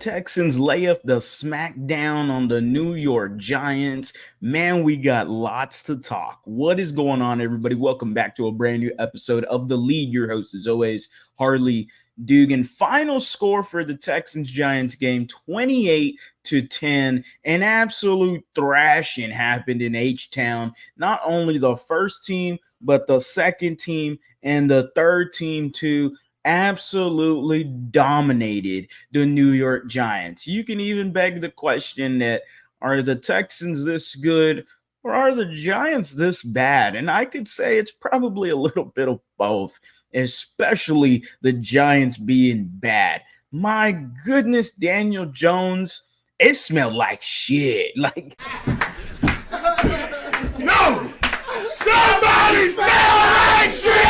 Texans lay up the smackdown on the New York Giants. Man, we got lots to talk. What is going on, everybody? Welcome back to a brand new episode of The Lead. Your host, as always, Harley Dugan. Final score for the Texans-Giants game, 28-10. An absolute thrashing happened in Htown. Not only the first team, but the second team and the third team, too. Absolutely dominated the New York Giants. You can even beg the question that are the Texans this good or are the Giants this bad? And I could say it's probably a little bit of both, especially the Giants being bad. My goodness, Daniel Jones, it smelled like shit. Like, no! Somebody smell like shit!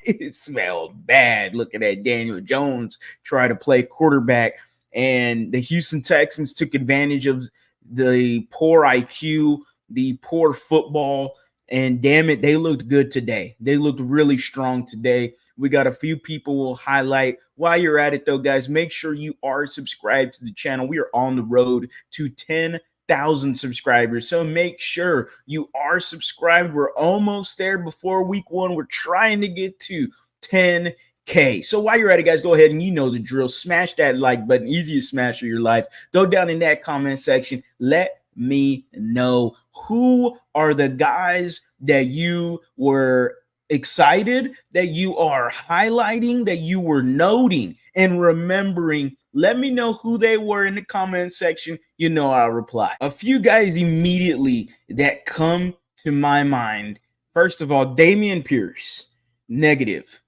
It smelled bad looking at Daniel Jones try to play quarterback, and the Houston Texans took advantage of the poor IQ, the poor football, and damn it, they looked good today. They looked really strong today. We got a few people we'll highlight. While you're at it, though, guys, make sure you are subscribed to the channel. We are on the road to 10,000 subscribers, so make sure you are subscribed. We're almost there before week one. We're trying to get to 10K. So while you're at it, guys, go ahead and you know the drill. Smash that like button. Easiest smash of your life. Go down in that comment section. Let me know who are the guys that you were excited, that you are highlighting, that you were noting and remembering. Let me know who they were in the comment section. You know I'll reply. A few guys immediately that come to my mind. First of all, Dameon Pierce, negative.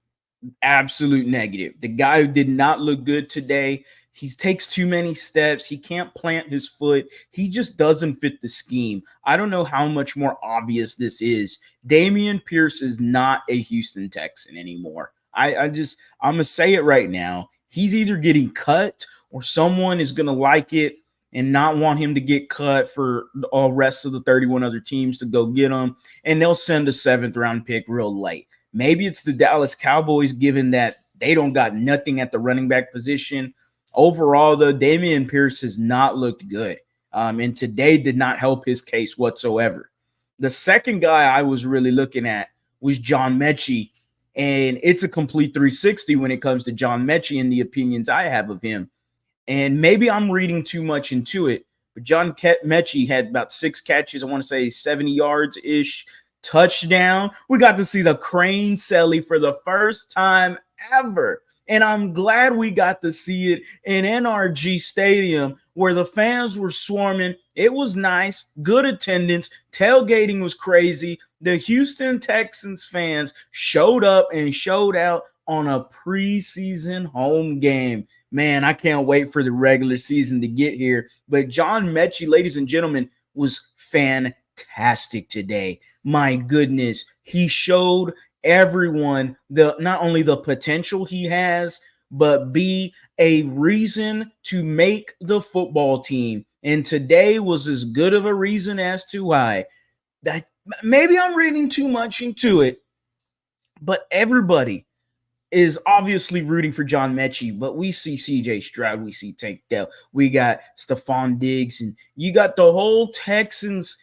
Absolute negative. The guy who did not look good today. He takes too many steps. He can't plant his foot. He just doesn't fit the scheme. I don't know how much more obvious this is. Dameon Pierce is not a Houston Texan anymore. I'm going to say it right now. He's either getting cut or someone is going to like it and not want him to get cut for the rest of the 31 other teams to go get him. And they'll send a 7th-round pick real late. Maybe it's the Dallas Cowboys, given that they don't got nothing at the running back position. Overall, though, Dameon Pierce has not looked good. And today did not help his case whatsoever. The second guy I was really looking at was John Mechie. And it's a complete 360 when it comes to John Mechie and the opinions I have of him. And maybe I'm reading too much into it, but John Mechie had about 6 catches, I want to say 70 yards-ish, touchdown. We got to see the crane celly for the first time ever. And I'm glad we got to see it in NRG Stadium where the fans were swarming. It was nice, good attendance. Tailgating was crazy. The Houston Texans fans showed up and showed out on a preseason home game. Man, I can't wait for the regular season to get here. But John Mechie, ladies and gentlemen, was fantastic today. My goodness, he showed everyone not only the potential he has, but be a reason to make the football team. And today was as good of a reason as to why. That maybe I'm reading too much into it, but everybody is obviously rooting for John Mechie. But we see CJ Stroud, we see Tank Dell, we got Stephon Diggs, and you got the whole Texans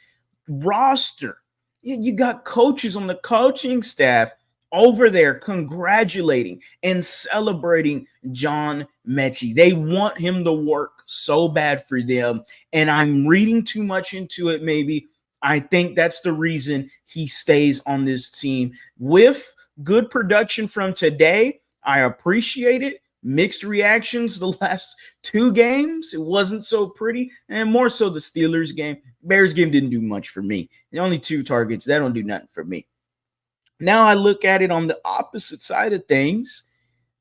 roster. You got coaches on the coaching staff over there congratulating and celebrating John Mechie. They want him to work so bad for them, and I'm reading too much into it maybe. I think that's the reason he stays on this team. With good production from today, I appreciate it. Mixed reactions the last 2 games. It wasn't so pretty, and more so the Steelers game. Bears game didn't do much for me. The only 2 targets, that don't do nothing for me. Now I look at it on the opposite side of things.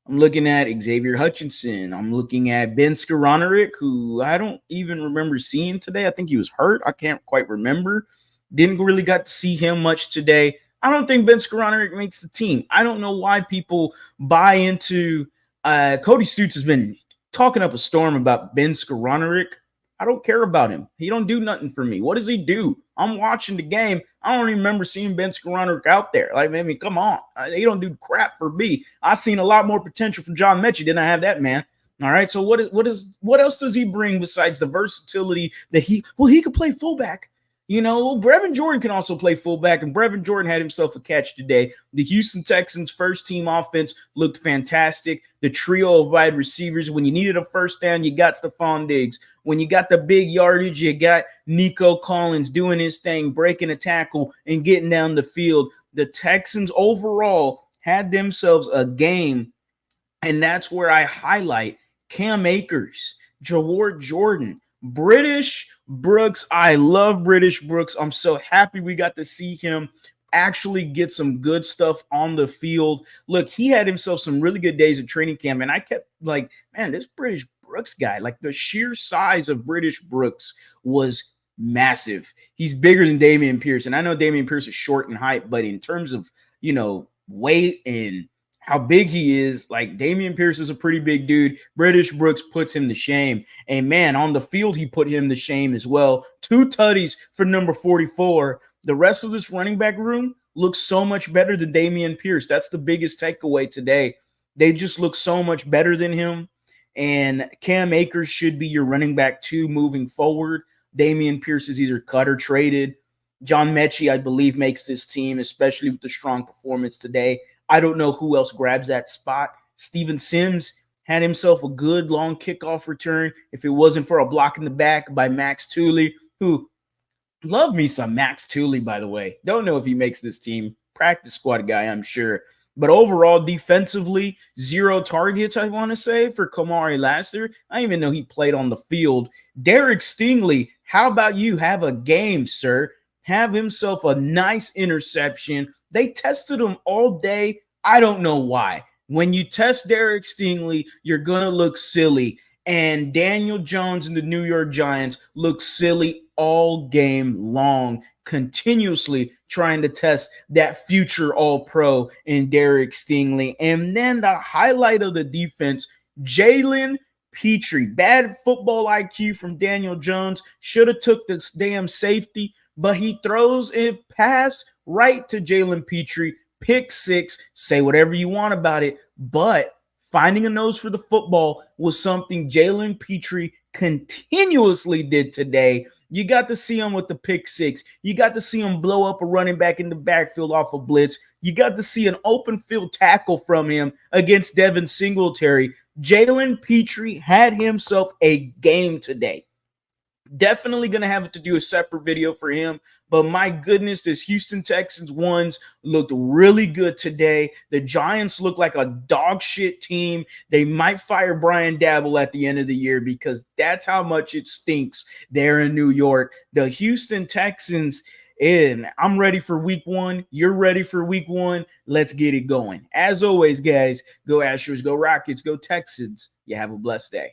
I'm looking at Xavier Hutchinson. I'm looking at Ben Skoronaric, who I don't even remember seeing today. I think he was hurt. I can't quite remember. Didn't really got to see him much today. I don't think Ben Skoronaric makes the team. I don't know why people buy into Cody Stutes has been talking up a storm about Ben Skoronaric. I don't care about him. He don't do nothing for me. What does he do? I'm watching the game. I don't even remember seeing Ben Skoronaric out there. Like, I mean, come on. He don't do crap for me. I seen a lot more potential from John Mechie than I have that man. All right. So what else does he bring besides the versatility that he could play fullback. Brevin Jordan can also play fullback, and Brevin Jordan had himself a catch today. The Houston Texans' first team offense looked fantastic. The trio of wide receivers, when you needed a first down, you got Stephon Diggs. When you got the big yardage, you got Nico Collins doing his thing, breaking a tackle and getting down the field. The Texans overall had themselves a game, and that's where I highlight Cam Akers, Jaward Jordan, British Brooks. I love British Brooks. I'm so happy we got to see him actually get some good stuff on the field. Look, he had himself some really good days at training camp, and I kept like, man, this British Brooks guy, like the sheer size of British Brooks was massive. He's bigger than Dameon Pierce, and I know Dameon Pierce is short in height, but in terms of, weight and how big he is, like Dameon Pierce is a pretty big dude. British Brooks puts him to shame. And man, on the field, he put him to shame as well. 2 tutties for number 44. The rest of this running back room looks so much better than Dameon Pierce. That's the biggest takeaway today. They just look so much better than him. And Cam Akers should be your running back 2 moving forward. Dameon Pierce is either cut or traded. John Mechie, I believe, makes this team, especially with the strong performance today. I don't know who else grabs that spot. Steven Sims had himself a good long kickoff return. If it wasn't for a block in the back by Max Tooley, who love me some Max Tooley, by the way. Don't know if he makes this team. Practice squad guy, I'm sure. But overall, defensively, 0 targets, I want to say, for Kamari Lassiter. I didn't even know he played on the field. Derek Stingley, how about you have a game, sir? Have himself a nice interception. They tested him all day. I don't know why. When you test Derek Stingley, you're going to look silly. And Daniel Jones and the New York Giants look silly all game long, continuously trying to test that future All-Pro in Derek Stingley. And then the highlight of the defense, Jalen Petrie. Bad football IQ from Daniel Jones. Should have took this damn safety, but he throws a pass right to Jalen Petrie. Pick 6. Say whatever you want about it, but finding a nose for the football was something Jalen Petrie continuously did today. You got to see him with the pick 6. You got to see him blow up a running back in the backfield off a blitz. You got to see an open field tackle from him against Devin Singletary. Jalen Petrie had himself a game today. Definitely going to have to do a separate video for him. But my goodness, this Houston Texans ones looked really good today. The Giants look like a dog shit team. They might fire Brian Dabble at the end of the year because that's how much it stinks there in New York. The Houston Texans, and I'm ready for week 1. You're ready for week 1. Let's get it going. As always, guys, go Astros, go Rockets, go Texans. You have a blessed day.